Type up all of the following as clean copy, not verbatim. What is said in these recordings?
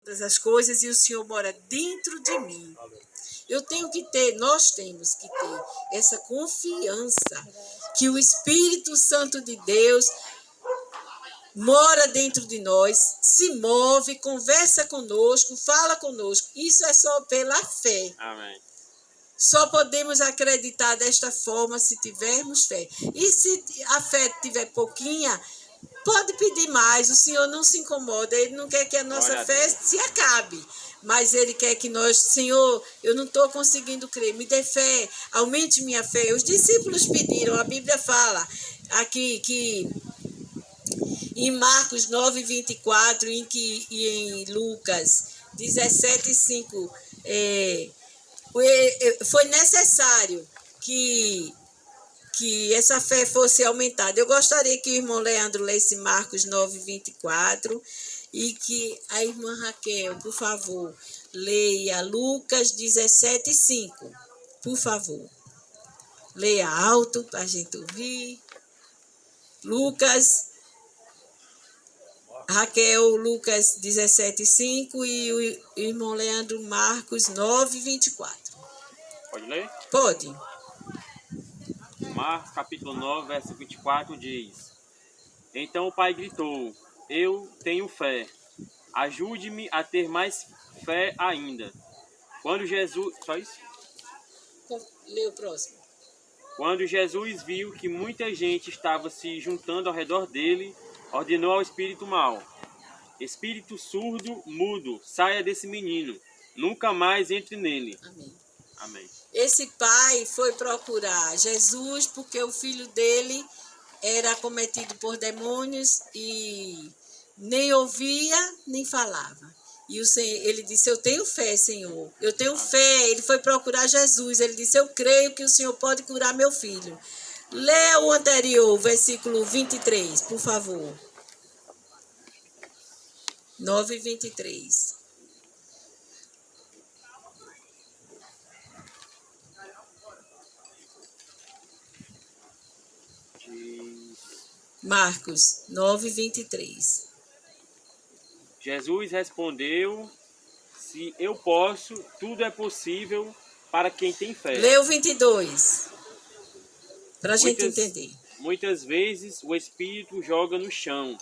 todas as coisas e o Senhor mora dentro de mim. Nós temos que ter essa confiança que o Espírito Santo de Deus mora dentro de nós, se move, conversa conosco, fala conosco. Isso é só pela fé. Amém. Só podemos acreditar desta forma se tivermos fé. E se a fé tiver pouquinha, pode pedir mais. O Senhor não se incomoda. Ele não quer que a nossa fé se acabe. Mas Ele quer que nós, Senhor, eu não estou conseguindo crer. Me dê fé, aumente minha fé. Os discípulos pediram. A Bíblia fala aqui que em Marcos 9, 24 e em Lucas 17, 5, foi necessário que essa fé fosse aumentada. Eu gostaria que o irmão Leandro lesse Marcos 9, 24 e que a irmã Raquel, por favor, leia Lucas 17, 5. Por favor. Leia alto para a gente ouvir. Raquel, Lucas 17, 5 e o irmão Leandro, Marcos 9, 24. Pode ler? Pode. Marcos, capítulo 9, verso 24 diz: Então o pai gritou: Eu tenho fé, ajude-me a ter mais fé ainda. Quando Jesus... Só isso? Lê o próximo. Quando Jesus viu que muita gente estava se juntando ao redor dele, ordenou ao espírito mau: Espírito surdo, mudo, saia desse menino, nunca mais entre nele. Amém. Amém. Esse pai foi procurar Jesus porque o filho dele era acometido por demônios e nem ouvia, nem falava. E ele disse: Eu tenho fé, Senhor. Eu tenho fé. Ele foi procurar Jesus. Ele disse: Eu creio que o Senhor pode curar meu filho. Lê o anterior, versículo 23, por favor. 9, 23. Marcos 9, 23. Jesus respondeu: Se eu posso, tudo é possível para quem tem fé. Lê o 22, para a gente entender. Muitas vezes o Espírito joga no chão,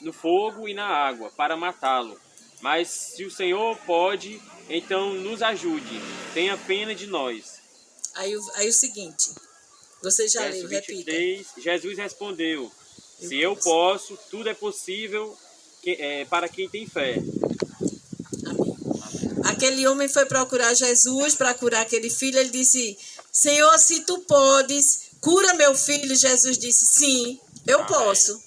no fogo e na água, para matá-lo. Mas se o Senhor pode, então nos ajude. Tenha pena de nós. Aí o seguinte, você já leu, repita. Jesus respondeu: Se eu posso, tudo é possível para quem tem fé. Amém. Aquele homem foi procurar Jesus para curar aquele filho. Ele disse: Senhor, se tu podes, cura meu filho. Jesus disse: Sim, eu posso.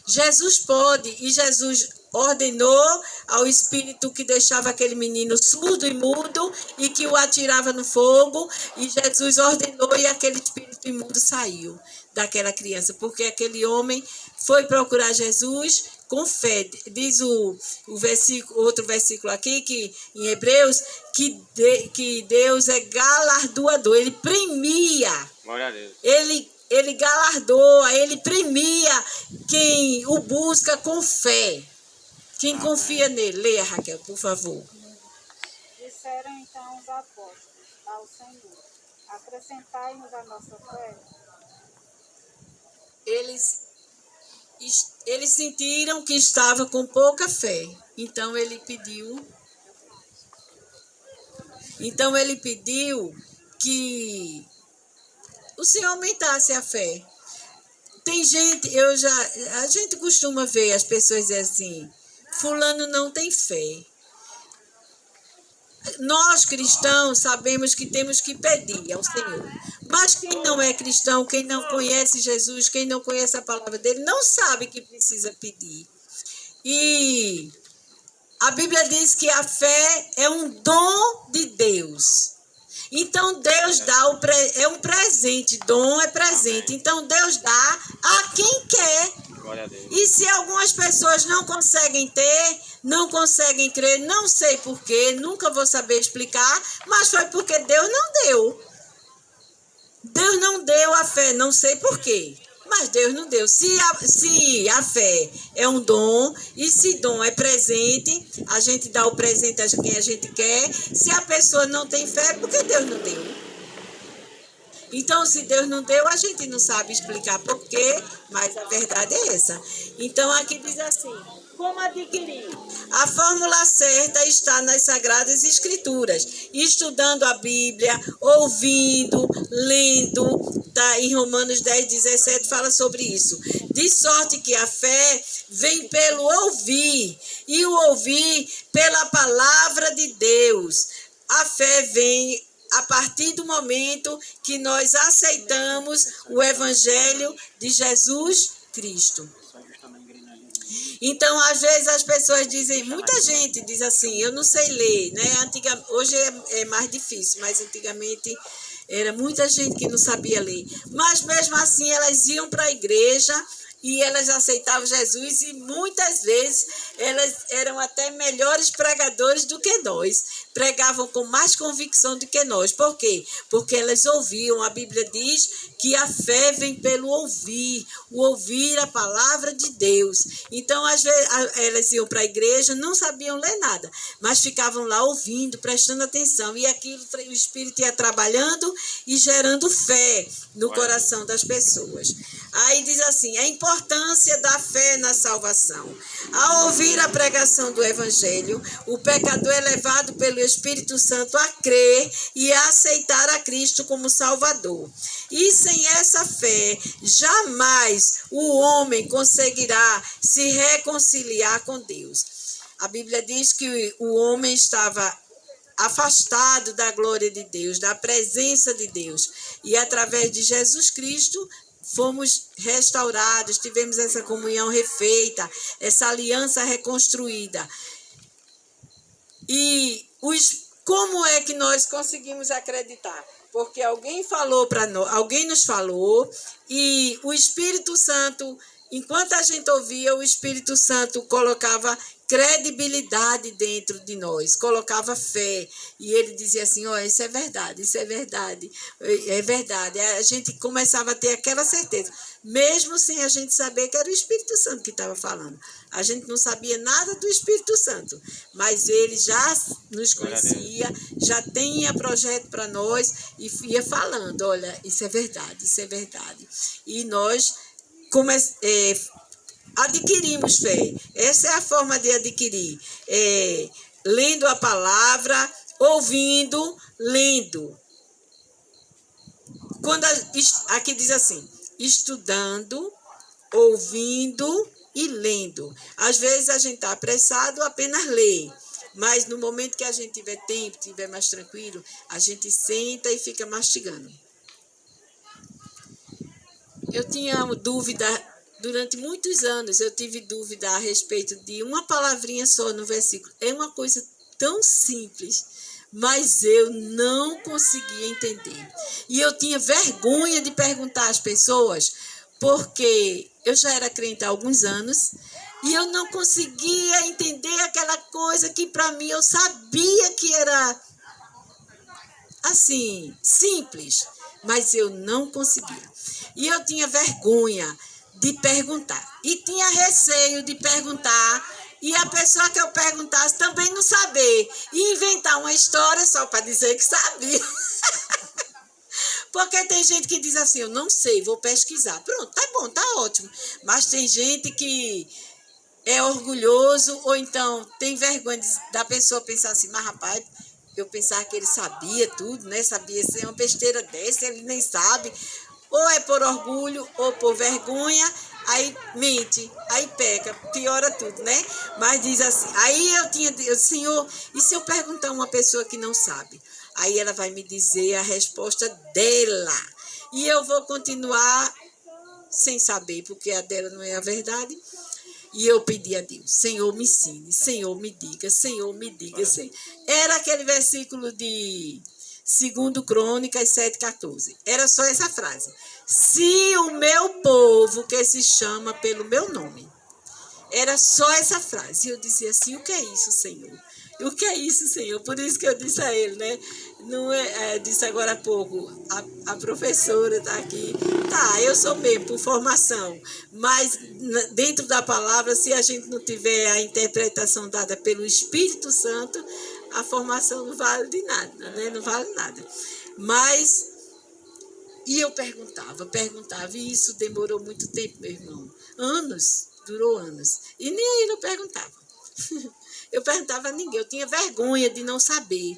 Jesus pode. E Jesus ordenou ao espírito que deixava aquele menino surdo e mudo e que o atirava no fogo. E Jesus ordenou e aquele espírito imundo saiu daquela criança, porque aquele homem foi procurar Jesus com fé. Diz o outro versículo aqui, que em Hebreus, que Deus é galardoador. Ele premia. Glória a Deus. Ele galardoa, ele premia quem o busca com fé. Quem confia nele. Leia, Raquel, por favor. Disseram então os apóstolos ao Senhor: Acrescentai-nos a nossa fé. Eles sentiram que estava com pouca fé. Então ele pediu que o Senhor aumentasse a fé. Tem gente, a gente costuma ver as pessoas dizer assim: fulano não tem fé. Nós cristãos sabemos que temos que pedir ao Senhor. Mas quem não é cristão, quem não conhece Jesus, quem não conhece a palavra dele, não sabe que precisa pedir. E a Bíblia diz que a fé é um dom de Deus. Então Deus dá é um presente, dom é presente. Então Deus dá a quem quer. Glória a Deus. E se algumas pessoas não conseguem ter, não conseguem crer, não sei porquê, nunca vou saber explicar, mas foi porque Deus não deu. Deus não deu a fé, não sei porquê. Mas Deus não deu. Se a fé é um dom, e se dom é presente, a gente dá o presente a quem a gente quer. Se a pessoa não tem fé, por que Deus não deu? Então, se Deus não deu, a gente não sabe explicar por quê, mas a verdade é essa. Então, aqui diz assim, como adquirir? A fórmula certa está nas Sagradas Escrituras, estudando a Bíblia, ouvindo, lendo, tá? Em Romanos 10:17 fala sobre isso. De sorte que a fé vem pelo ouvir, e o ouvir pela palavra de Deus. A fé vem a partir do momento que nós aceitamos o Evangelho de Jesus Cristo. Então, às vezes as pessoas dizem, muita gente diz assim, eu não sei ler, né? Hoje é mais difícil, mas antigamente era muita gente que não sabia ler. Mas mesmo assim elas iam para a igreja e elas aceitavam Jesus e muitas vezes elas eram até melhores pregadores do que nós. Pregavam com mais convicção do que nós. Por quê? Porque elas ouviam. A Bíblia diz que a fé vem pelo ouvir, o ouvir a palavra de Deus. Então, às vezes, elas iam para a igreja, não sabiam ler nada, mas ficavam lá ouvindo, prestando atenção. E aquilo, o Espírito ia trabalhando e gerando fé no coração das pessoas. Aí diz assim, a importância da fé na salvação. Ao ouvir a pregação do Evangelho, o pecador é levado pelo Espírito Santo a crer e a aceitar a Cristo como Salvador. E sem essa fé, jamais o homem conseguirá se reconciliar com Deus. A Bíblia diz que o homem estava afastado da glória de Deus, da presença de Deus. E através de Jesus Cristo, fomos restaurados, tivemos essa comunhão refeita, essa aliança reconstruída. E como é que nós conseguimos acreditar? Porque alguém falou para nós, alguém nos falou, e o Espírito Santo, enquanto a gente ouvia, o Espírito Santo colocava credibilidade dentro de nós, colocava fé, e ele dizia assim, isso é verdade, isso é verdade, é verdade. A gente começava a ter aquela certeza, mesmo sem a gente saber que era o Espírito Santo que estava falando. A gente não sabia nada do Espírito Santo, mas ele já nos conhecia, já tinha projeto para nós, e ia falando, olha, isso é verdade, isso é verdade. E nós adquirimos fé. Essa é a forma de adquirir. Lendo a palavra, ouvindo, lendo. Aqui diz assim, estudando, ouvindo e lendo. Às vezes a gente está apressado, apenas lê. Mas no momento que a gente tiver tempo, tiver mais tranquilo, a gente senta e fica mastigando. Eu tinha dúvida. Durante muitos anos eu tive dúvida a respeito de uma palavrinha só no versículo. É uma coisa tão simples, mas eu não conseguia entender. E eu tinha vergonha de perguntar às pessoas, porque eu já era crente há alguns anos e eu não conseguia entender aquela coisa que para mim eu sabia que era assim, simples, mas eu não conseguia. E eu tinha vergonha de perguntar. E tinha receio de perguntar, e a pessoa que eu perguntasse também não saber. E inventar uma história só para dizer que sabia. Porque tem gente que diz assim, eu não sei, vou pesquisar. Pronto, tá bom, tá ótimo. Mas tem gente que é orgulhoso, ou então tem vergonha da pessoa pensar assim, mas rapaz, eu pensava que ele sabia tudo, né? Sabia ser uma besteira dessa, ele nem sabe. Ou é por orgulho, ou por vergonha, aí mente, aí peca, piora tudo, né? Mas diz assim, aí eu Senhor, e se eu perguntar a uma pessoa que não sabe? Aí ela vai me dizer a resposta dela. E eu vou continuar sem saber, porque a dela não é a verdade. E eu pedi a Deus, Senhor, me ensine, Senhor, me diga, Senhor, me diga. Senhor. Era aquele versículo de 2 Crônicas 7,14. Era só essa frase. Se o meu povo, que se chama pelo meu nome. Era só essa frase. E eu dizia assim, o que é isso, Senhor? O que é isso, Senhor? Por isso que eu disse a ele, né? Não disse agora há pouco, a professora está aqui. Tá, eu sou mesmo, por formação. Mas dentro da palavra, se a gente não tiver a interpretação dada pelo Espírito Santo, a formação não vale de nada, né? Não vale nada. Mas, e eu perguntava, e isso demorou muito tempo, meu irmão. Anos, durou anos. E nem ele eu perguntava. Eu perguntava a ninguém, eu tinha vergonha de não saber.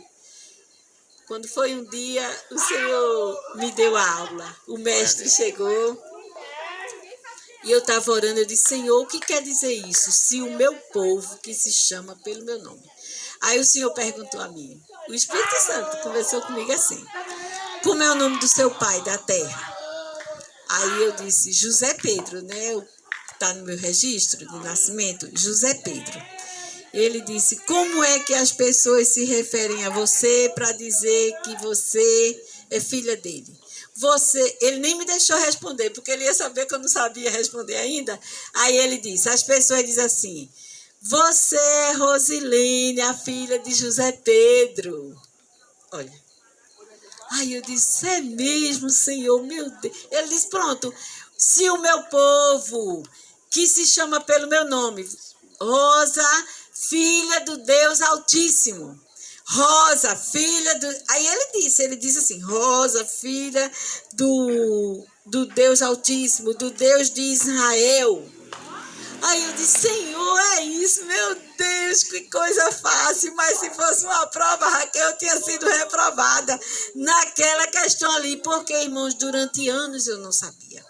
Quando foi um dia, o Senhor me deu a aula. O mestre chegou e eu estava orando. Eu disse, Senhor, o que quer dizer isso? Se o meu povo que se chama pelo meu nome. Aí o Senhor perguntou a mim. O Espírito Santo conversou comigo assim. Como é o nome do seu pai da terra? Aí eu disse, José Pedro, né? Está no meu registro de nascimento, José Pedro. Ele disse, como é que as pessoas se referem a você para dizer que você é filha dele? Ele nem me deixou responder, porque ele ia saber que eu não sabia responder ainda. Aí ele disse, as pessoas dizem assim, você é Rosilene, a filha de José Pedro. Olha. Aí eu disse, é mesmo, Senhor, meu Deus. Ele disse, pronto, se o meu povo, que se chama pelo meu nome, Rosa, filha do Deus Altíssimo. Rosa, filha do... Aí ele disse assim, Rosa, filha do Deus Altíssimo, do Deus de Israel. Aí eu disse, Senhor, é isso, meu Deus, que coisa fácil. Mas se fosse uma prova, Raquel, eu tinha sido reprovada naquela questão ali, porque, irmãos, durante anos eu não sabia.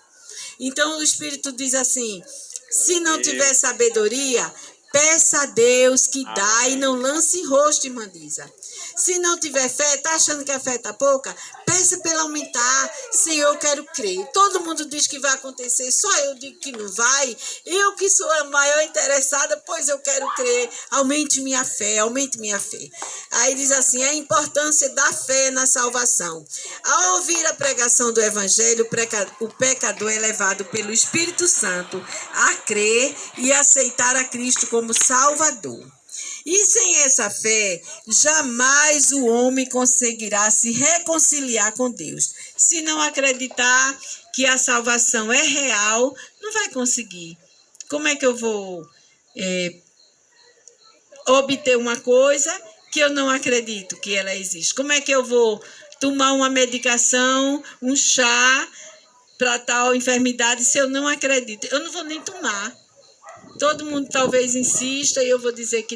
Então o Espírito diz assim, se não tiver sabedoria, peça a Deus que dá e não lance em rosto, irmã Disa. Se não tiver fé, está achando que a fé está pouca? Peça para ele aumentar. Senhor, eu quero crer. Todo mundo diz que vai acontecer, só eu digo que não vai. Eu que sou a maior interessada, pois eu quero crer. Aumente minha fé, aumente minha fé. Aí diz assim, a importância da fé na salvação. Ao ouvir a pregação do Evangelho, o pecador é levado pelo Espírito Santo a crer e aceitar a Cristo como Salvador. E sem essa fé, jamais o homem conseguirá se reconciliar com Deus. Se não acreditar que a salvação é real, não vai conseguir. Como é que eu vou obter uma coisa que eu não acredito que ela existe? Como é que eu vou tomar uma medicação, um chá para tal enfermidade se eu não acredito? Eu não vou nem tomar. Todo mundo talvez insista e eu vou dizer que